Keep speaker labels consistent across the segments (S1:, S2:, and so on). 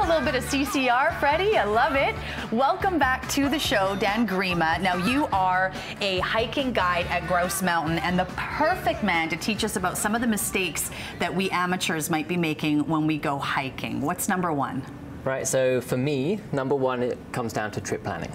S1: A little bit of CCR, Freddie. I love it. Welcome back to the show, Dan Grima. Now, you are a hiking guide at Grouse Mountain and the perfect man to teach us about some of the mistakes that we amateurs might be making when we go hiking. What's number one?
S2: Right, so for me, number one, it comes down to trip planning.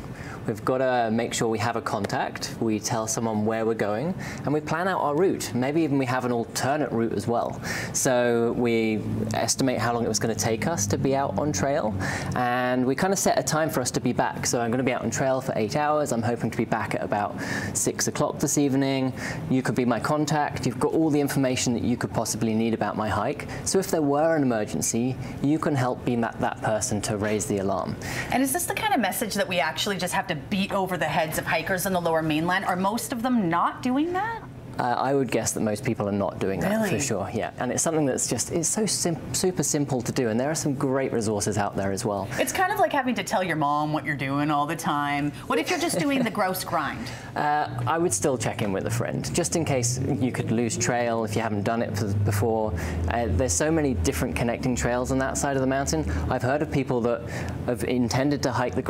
S2: We've got to make sure we have a contact, we tell someone where we're going, and we plan out our route. Maybe even we have an alternate route as well. So we estimate how long it was going to take us to be out on trail, and we kind of set a time for us to be back. So I'm going to be out on trail for 8 hours. I'm hoping to be back at about 6 o'clock this evening. You could be my contact. You've got all the information that you could possibly need about my hike. So if there were an emergency, you can help be that person to raise the alarm.
S1: And is this the kind of message that we actually just have to beat over the heads of hikers in the Lower Mainland? Are most of them not doing that?
S2: I would guess that most people are not doing that,
S1: really?
S2: For sure, yeah. And it's something that's just, it's so super simple to do, and there are some great resources out there as well.
S1: It's kind of like having to tell your mom what you're doing all the time. What if you're just doing the grouse grind?
S2: I would still check in with a friend, just in case you could lose trail if you haven't done it before. There's so many different connecting trails on that side of the mountain. I've heard of people that have intended to hike the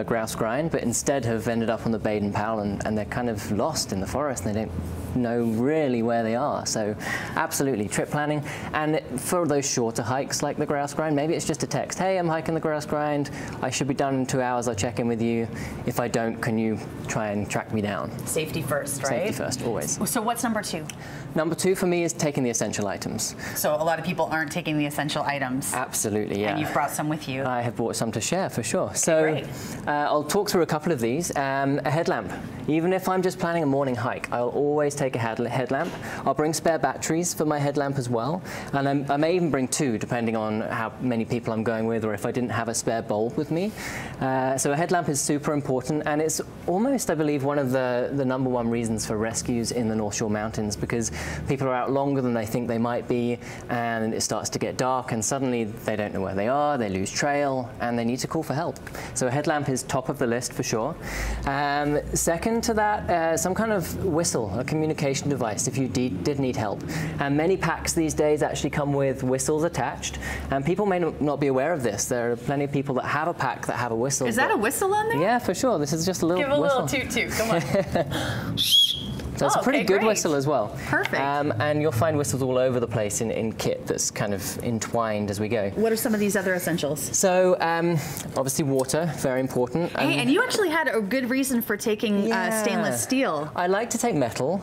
S2: grouse grind, but instead have ended up on the Baden Powell, and they're kind of lost in the forest, and they don't know really where they are. So absolutely trip planning. And for those shorter hikes like the grouse grind, maybe it's just a text, hey, I'm hiking the grouse grind, I should be done in 2 hours, I'll check in with you. If I don't, can you try and track me down?
S1: Safety first, right?
S2: Safety first, always.
S1: So what's number two?
S2: Number two for me is taking the essential items.
S1: So a lot of people aren't taking the essential items.
S2: Absolutely, yeah.
S1: And you've brought some with you.
S2: I have brought some to share, for sure. So I'll talk through a couple of these. A headlamp. Even if I'm just planning a morning hike, I'll always take a headlamp. I'll bring spare batteries for my headlamp as well. And I may even bring two, depending on how many people I'm going with, or if I didn't have a spare bulb with me. So a headlamp is super important, and it's almost, I believe, one of the number one reasons for rescues in the North Shore Mountains, because people are out longer than they think they might be, and it starts to get dark, and suddenly they don't know where they are, they lose trail, and they need to call for help. So a headlamp is top of the list for sure. Second to that, some kind of whistle, a communication device if you did need help. And many packs these days actually come with whistles attached, and people may not be aware of this. There are plenty of people that have a pack that have a whistle.
S1: Is that a whistle on there?
S2: Yeah, for sure. This is just a little whistle.
S1: Give a little toot-toot, come on.
S2: So it's a pretty good whistle as well.
S1: Perfect.
S2: And you'll find whistles all over the place in kit that's kind of entwined as we go.
S1: What are some of these other essentials?
S2: So obviously water, very important.
S1: Hey, and you actually had a good reason for taking stainless steel.
S2: I like to take metal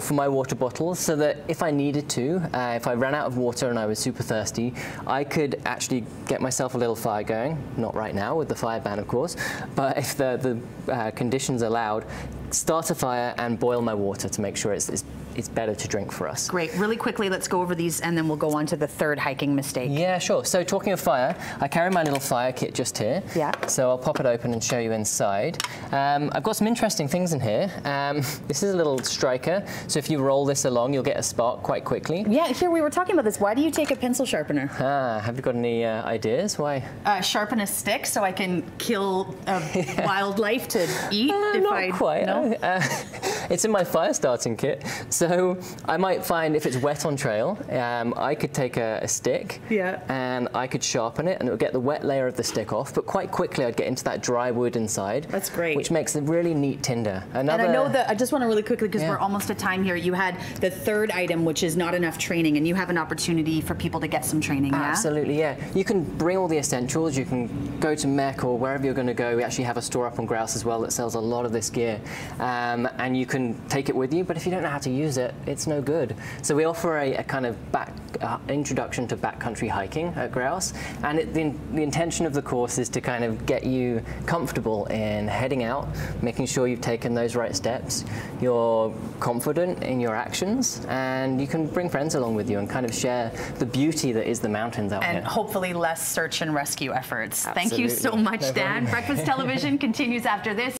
S2: for my water bottles, so that if I needed to, if I ran out of water and I was super thirsty, I could actually get myself a little fire going. Not right now with the fire ban, of course, but if the conditions allowed, start a fire and boil my water to make sure it's better to drink for us.
S1: Great. Really quickly, let's go over these, and then we'll go on to the third hiking mistake.
S2: Yeah, sure. So talking of fire, I carry my little fire kit just here. Yeah. So I'll pop it open and show you inside. I've got some interesting things in here. This is a little striker, so if you roll this along, you'll get a spark quite quickly. Yeah,
S1: here we were talking about this. Why do you take a pencil sharpener?
S2: Have you got any ideas? Why?
S1: Sharpen a stick so I can kill wildlife to eat.
S2: Not quite. No? It's in my fire starting kit. So I might find if it's wet on trail, I could take a stick and I could sharpen it, and it would get the wet layer of the stick off, but quite quickly I'd get into that dry wood inside. That's great. Which makes a really neat tinder. And I know that,
S1: I just want to really quickly, because we're almost at time here, you had the third item, which is not enough training, and you have an opportunity for people to get some training,
S2: Absolutely, yeah. You can bring all the essentials. You can go to Mech or wherever you're going to go. We actually have a store up on Grouse as well that sells a lot of this gear. And you can take it with you, but if you don't know how to use it, it's no good. So we offer a kind of introduction to backcountry hiking at Grouse, and the intention of the course is to kind of get you comfortable in heading out, making sure you've taken those right steps, you're confident in your actions, and you can bring friends along with you and kind of share the beauty that is the mountains out here.
S1: And hopefully less search and rescue efforts. Absolutely. Thank you so much, Dan. Breakfast Television continues after this.